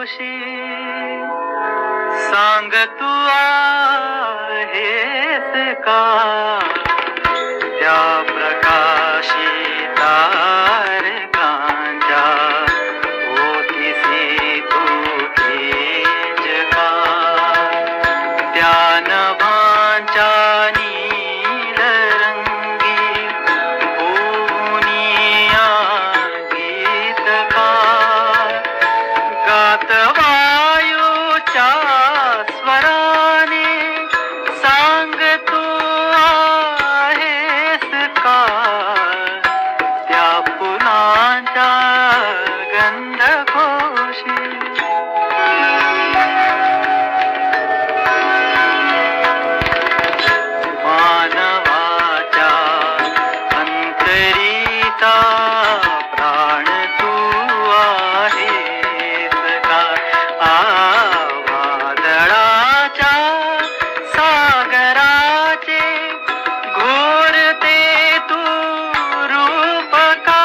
गंधकोशी सांग तू आहेस का त्या प्रकाशी तारकांच्या ओतीसी तू तेज का त्या नभांच्या नील रंगी होऊनिया गीतकार गात वायूच्या स्वराने सांग तू आहेस का त्या फुलांच्या गंधकोशी मानवाच्या अंतरीचा प्राण तू आहेस का वादळाच्या सागराचे घोरते तू रूप का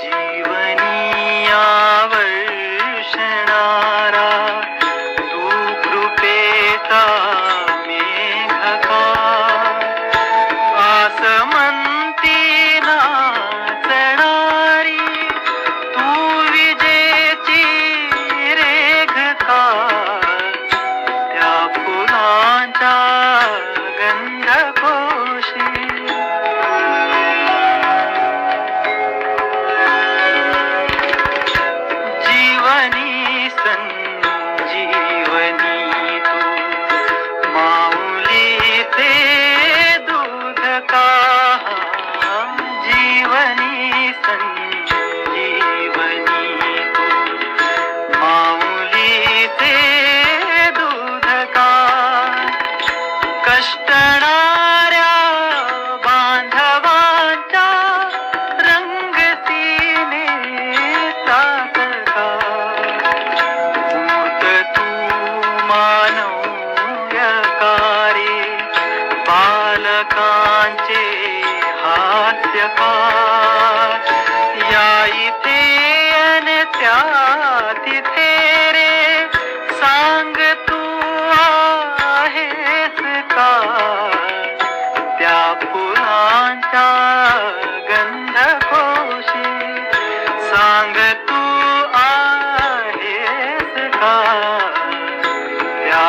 जीवनीया वर्षणारा तू कृपेचा मेघ का आसमंती नाचणारी तू विजेची रेघ का त्या फुलांच्या गंधकोशी जीवनी संजीवनी तू माऊली ते दूध का जीवनी संजीवनी तू माऊली ते दूध का कष्टणाऱ्या बांधवांच्या रंगसीनेचा का मूर्त तू मानवयकारी बालकांचे हास्यकार या इथे अन त्या तिथे रे सांग तू आहेस का त्या फुलांच्या गंधकोशी सांग तू आहेस का त्या